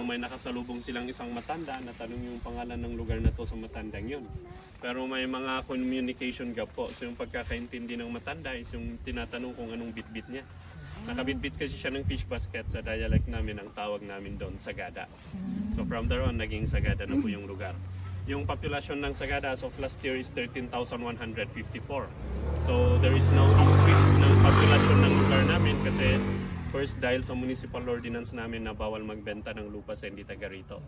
may nakasalubong silang isang matanda, natanong yung pangalan ng lugar na to sa matandang yun. Pero may mga communication gap po. So yung pagkakaintindi ng matanda is yung tinatanong kung anong bitbit niya. Nakabitbit kasi siya ng fish basket sa dialect namin, ang tawag namin doon, Sagada. So from there on, naging Sagada na po yung lugar. Yung populasyon ng Sagada as of last year is 13,154. So there is no increase ng populasyon ng lugar namin kasi first dahil sa municipal ordinance namin na bawal magbenta ng lupa sa hindi taga rito.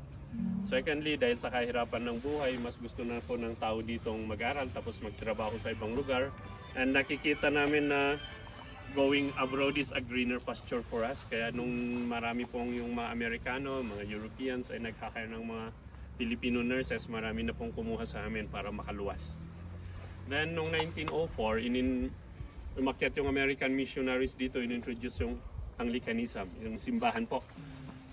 Secondly, dahil sa kahirapan ng buhay, mas gusto na po ng tao ditong mag-aral tapos magtrabaho sa ibang lugar. And nakikita namin na going abroad is a greener pasture for us. Kaya nung marami pong yung mga Amerikano, mga Europeans ay nagkakaroon ng mga Filipino nurses, marami na pong kumuha sa amin para makaluwas. Then noong 1904, umakyat yung American missionaries dito, inintroduce yung Anglicanism, yung simbahan po.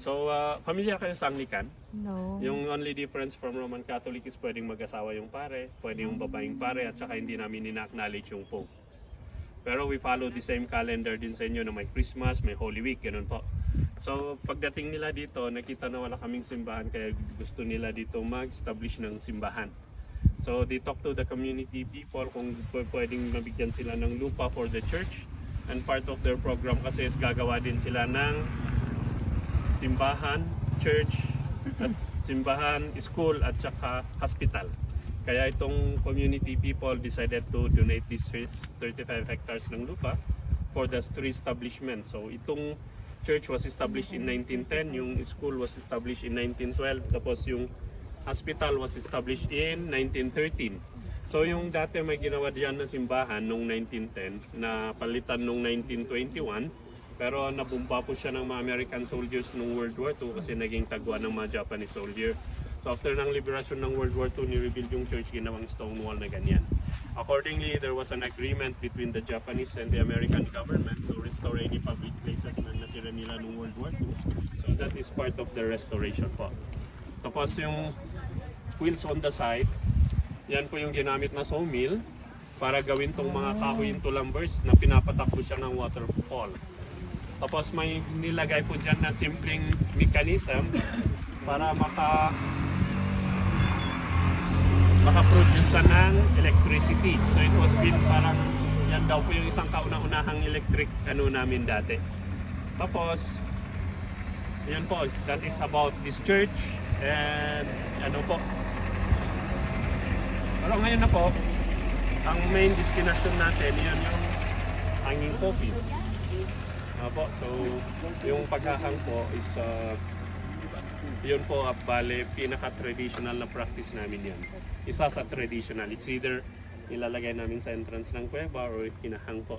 So, familiar kayo sa Anglican? No. Yung only difference from Roman Catholic is pwedeng mag-asawa yung pare, pwede yung babaeng pare, at saka hindi namin ina-acknowledge yung Pope. Pero we follow the same calendar din sa inyo na may Christmas, may Holy Week, ganun po. So pagdating nila dito, nakita na wala kaming simbahan kaya gusto nila dito mag-establish ng simbahan. So they talk to the community people kung pwedeng mabigyan sila ng lupa for the church. And part of their program kasi is gagawa din sila ng simbahan, church, at simbahan, school at saka hospital. Kaya itong community people decided to donate this 35 hectares ng lupa for the three establishments. So itong church was established in 1910, yung school was established in 1912, tapos yung hospital was established in 1913. So yung dati may ginawa diyan na simbahan noong 1910 na palitan noong 1921, pero nabumba po siya ng mga American soldiers noong World War II kasi naging tagwa ng mga Japanese soldier. So after ng liberation ng World War II, ni-rebuild yung church, ginawang stone wall na ganyan. Accordingly, there was an agreement between the Japanese and the American government to restore any public places na natira nila noong World War II. So that is part of the restoration po. Tapos yung wheels on the side, yan po yung ginamit na sawmill para gawin tong mga kahoy into lumbers na pinapatakbo siya ng waterfall. Tapos may nilagay po dyan na simpleng mechanism para makaproduce siya ng electricity. So it was built parang yan daw po yung isang kauna-unahang electric namin dati. Tapos yun po, that is about this church and po. Pero ngayon na po, ang main destination natin yun yung hanging coffin. So yung paghahang po is yun po, bale, pinaka-traditional na practice namin yan. Isa sa traditional. It's either ilalagay namin sa entrance ng kuweba or hinahang po.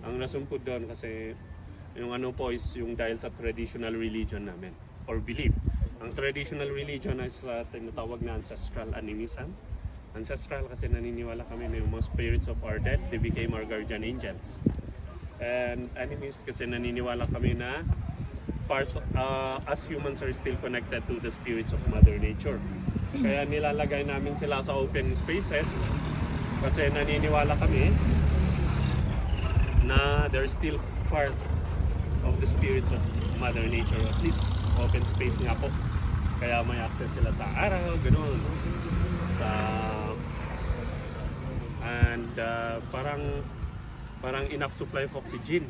Ang rason po doon kasi yung po is yung dahil sa traditional religion namin or belief. Ang traditional religion is tinatawag na ancestral animism. Ancestral kasi naniniwala kami na yung mga spirits of our dead, they became our guardian angels. And animist kasi naniniwala kami na as humans are still connected to the spirits of Mother Nature. Kaya nilalagay namin sila sa open spaces kasi naniniwala kami na they're still part of the spirits of Mother Nature. At least open space nga po. Kaya may access sila sa araw, ganoon. And parang enough supply of oxygen.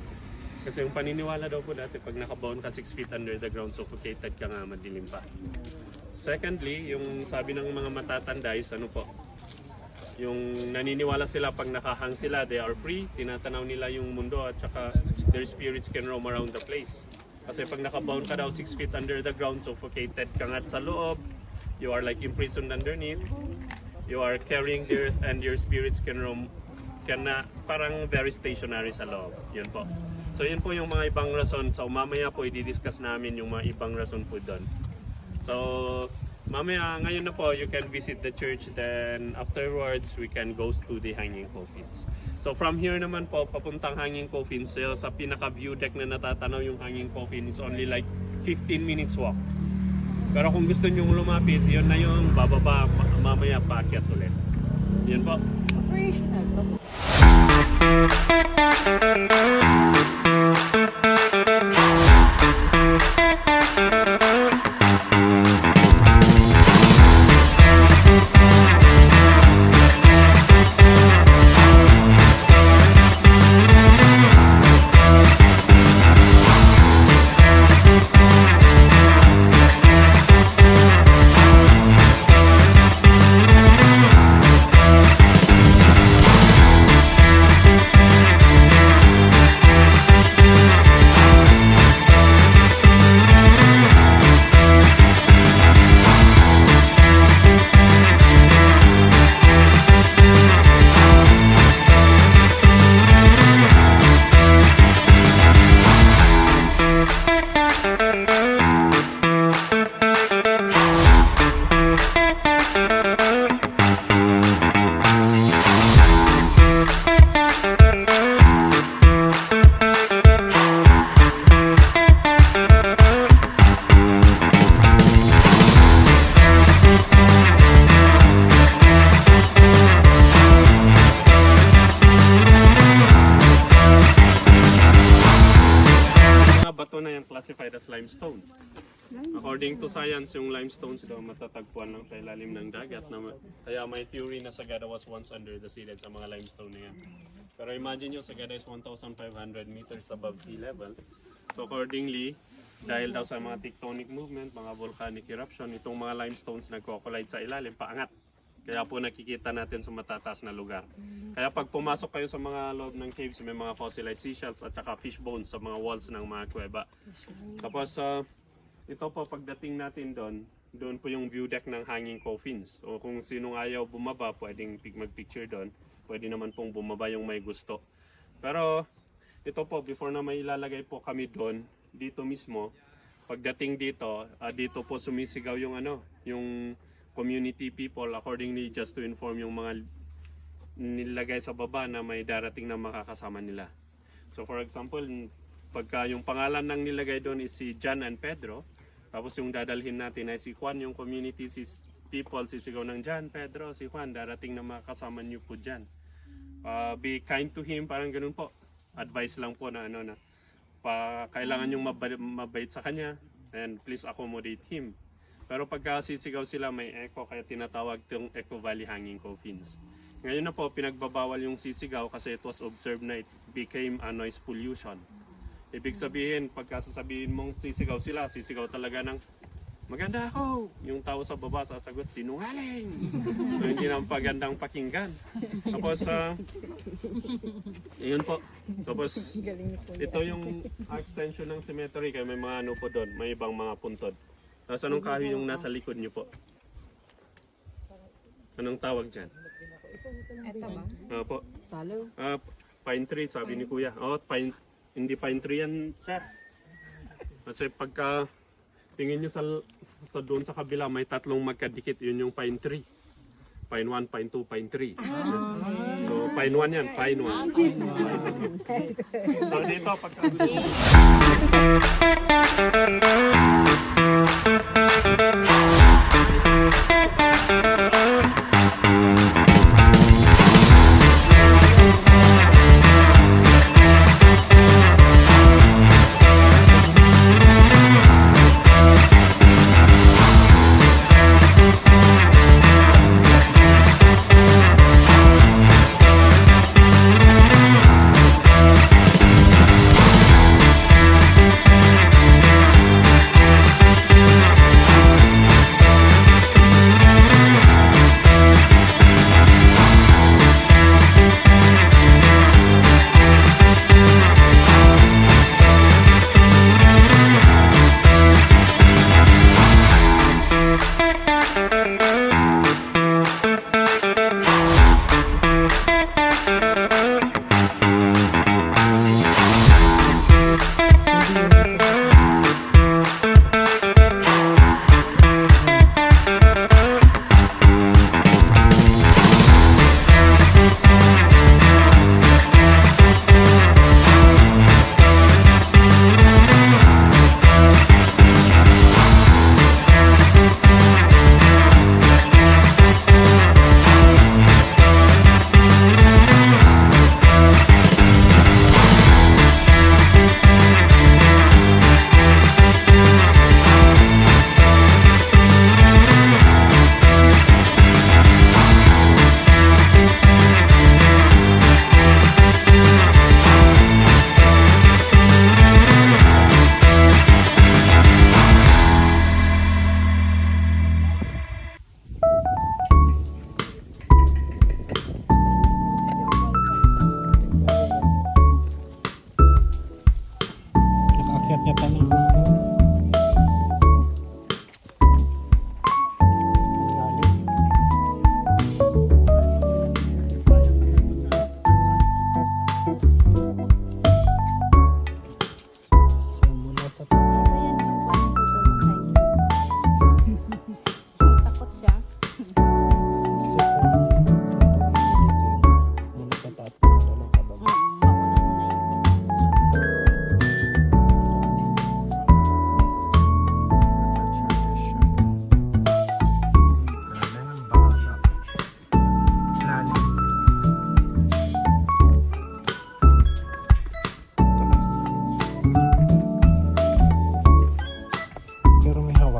Kasi yung paniniwala daw po dati, pag nakabound ka 6 feet under the ground, suffocated ka nga, madilim pa. Secondly, yung sabi ng mga matatanda is yung naniniwala sila pag nakahang sila, they are free, tinatanaw nila yung mundo at saka their spirits can roam around the place. Kasi pag nakabound ka daw 6 feet under the ground, suffocated ka nga sa loob, you are like imprisoned underneath, you are carrying the earth and your spirits can roam, parang very stationary sa loob. Yun po. So yun po yung mga ibang rason. So mamaya po i-discuss namin yung mga ibang rason po doon. So mamaya, ngayon na po, you can visit the church, then afterwards we can go to the hanging coffins. So from here naman po, papuntang hanging coffins, so, sa pinaka-view deck na natatanaw yung hanging coffin is only like 15 minutes walk. Pero kung gusto nyo lumapit, yun na yung bababa, mamaya paakyat ulit. Yun po. Operational po. limestone. According to science, yung limestones daw matatagpuan lang sa ilalim ng dagat. Kaya may theory na Sagada was once under the sea sa mga limestone na yan. Pero imagine nyo, Sagada is 1,500 meters above sea level. So accordingly, dahil daw sa mga tectonic movement, mga volcanic eruption, itong mga limestones nagko-collide sa ilalim, paangat. Kaya po nakikita natin sa matataas na lugar. Kaya pag pumasok kayo sa mga loob ng caves, may mga fossilized seashells at saka fish bones sa mga walls ng mga kuweba. Tapos ito po pagdating natin doon po yung view deck ng hanging coffins. O kung sinong ayaw bumaba, pwedeng mag-picture doon. Pwede naman pong bumaba yung may gusto. Pero ito po, before na may ilalagay po kami doon, dito mismo, pagdating dito, dito po sumisigaw yung yung community people accordingly just to inform yung mga nilagay sa baba na may darating na makakasama nila. So for example, pagka yung pangalan ng nilagay doon is si John and Pedro, tapos yung dadalhin natin ay si Juan, yung community people sisigaw ng John, Pedro, si Juan, darating na makakasama niyo po dyan. Be kind to him, parang ganun po. Advice lang po na kailangan yung mabait sa kanya and please accommodate him. Pero pagka sisigaw sila may echo, kaya tinatawag itong Echo Valley Hanging Coffins. Ngayon na po pinagbabawal yung sisigaw kasi it was observed na it became a noise pollution. Ibig sabihin, pagka sasabihin mong sisigaw sila, sisigaw talaga ng maganda ako. Yung tao sa baba sasagot, sinungaling. So hindi naman pagandang pakinggan. Tapos, yun po. Tapos, ito yung extension ng cemetery. Kaya may mga po doon. May ibang mga puntod. Tapos anong kahoy yung nasa likod nyo po? Anong tawag dyan? Ito ba? Po. Salo. Pine tree, sabi ni Kuya. Hindi pine tree yan, sir. Kasi pagka tingin nyo sa doon sa kabila, may tatlong magkadikit. Yun yung pine tree. Pine 1, Pine 2, Pine 3. So, Pine 1 yan. Pine 1. So, dito, pagka...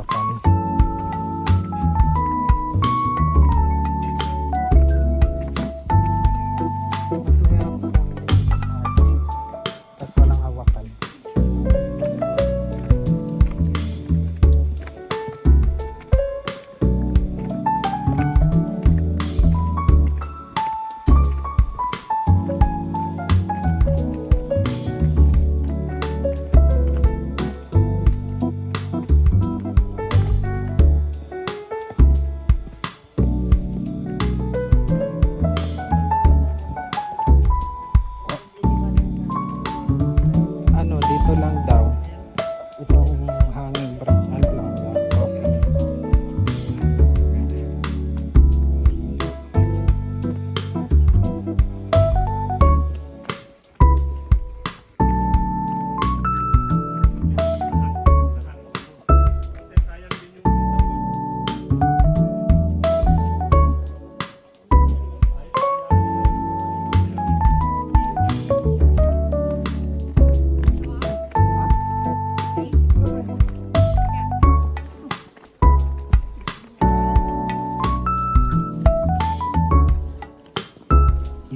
hawakan. Tapos walang hawakan. Ano, dito lang daw. Itong hanging branch, ano lang daw, coffee. Kasi sayang din yung punta mo.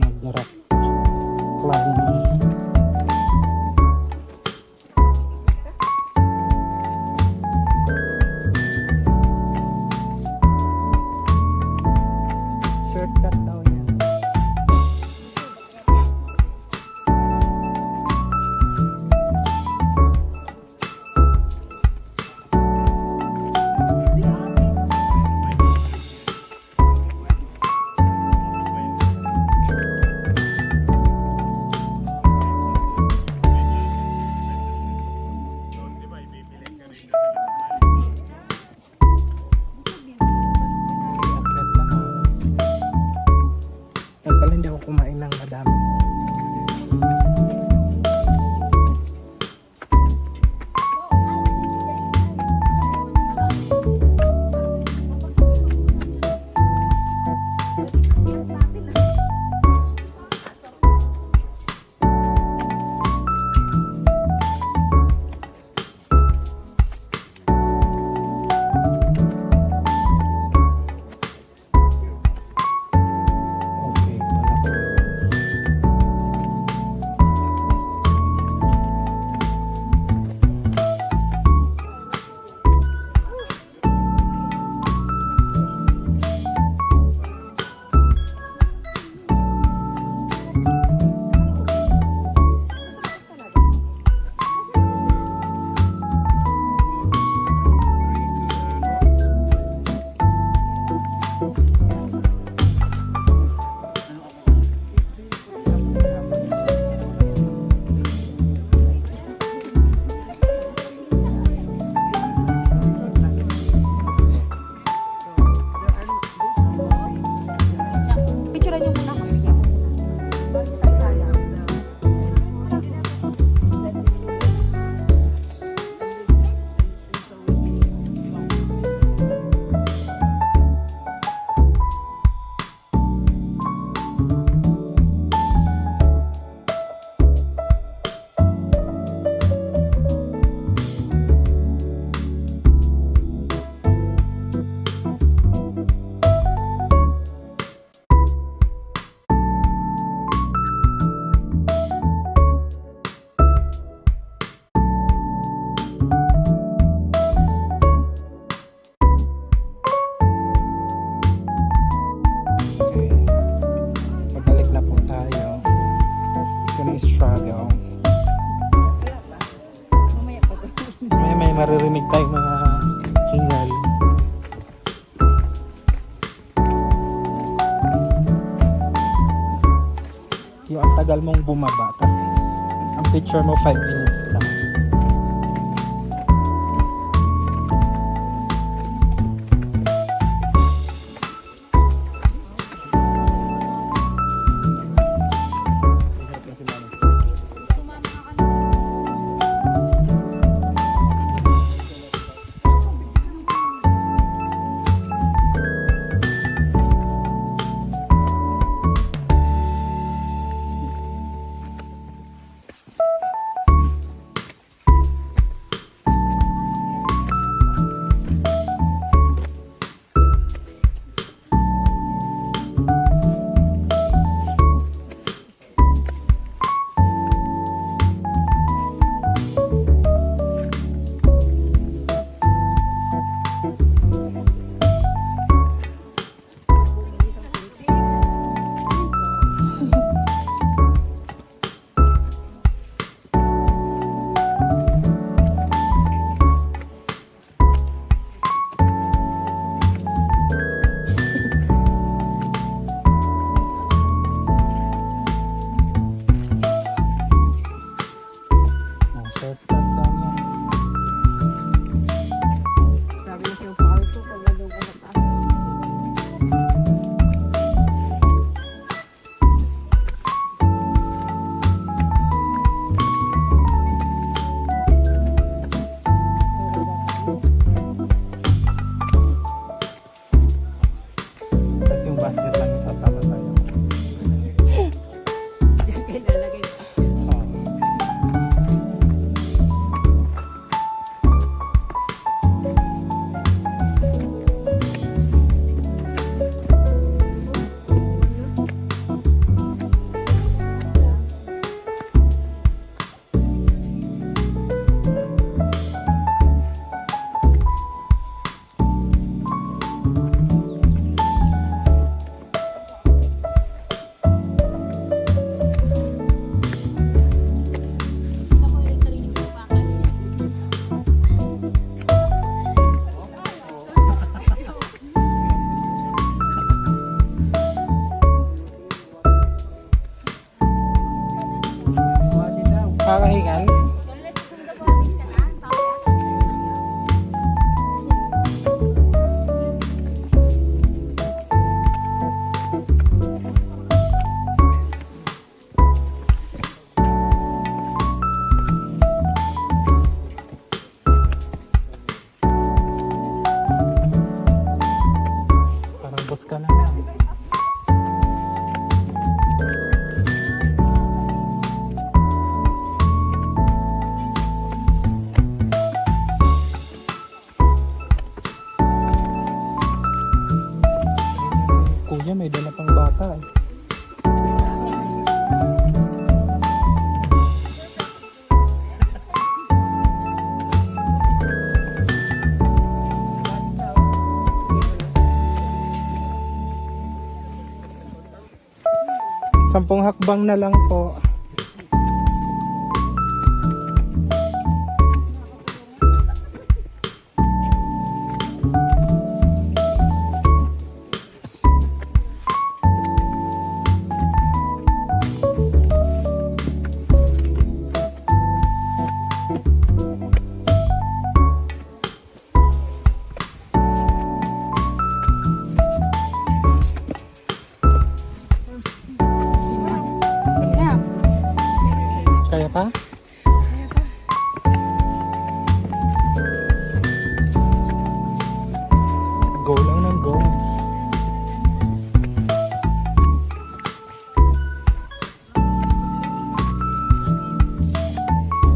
Mag-rock climbing. Shortcut daw yan. Di ba, ibibili ka rin na. Akret lang ako. Ay, pala hindi ako kumain ng madami. Okay, pala po. Picturean niyo muna kami. Sayang. Okay. Pabalik na po tayo. Ito na yung struggle. Mamaya pa doon. May maririnig tayong mga hingal. Yung ang tagal mong bumaba, tas ang picture mo 5 minutes lang. kuya, may dala pang bata eh. Sampung hakbang na lang po. Yeah. Kaya pa? Go lang ng go.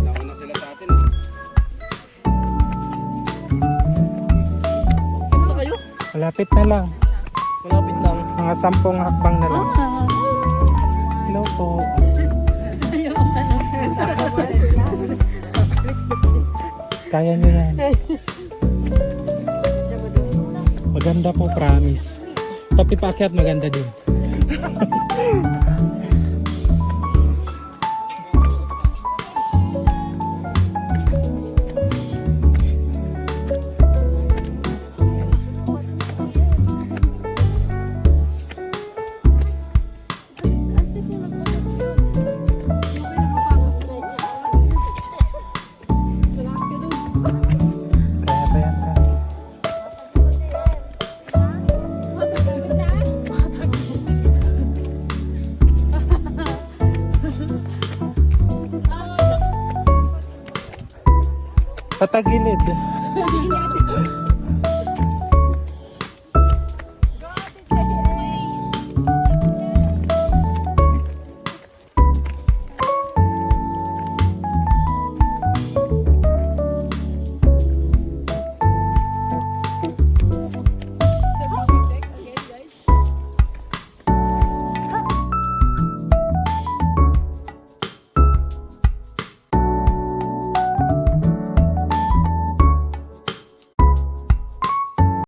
Nauna sila sa atin eh. Punta kayo? Malapit na lang. Malapit lang. Mga 10 hakbang na lang. Ah, Hello po. ayaw ang ano. Kaya nyo yan. Maganda po, promise. Pati paakyat maganda din. Kaya pa yan. Kaya. Patagilid.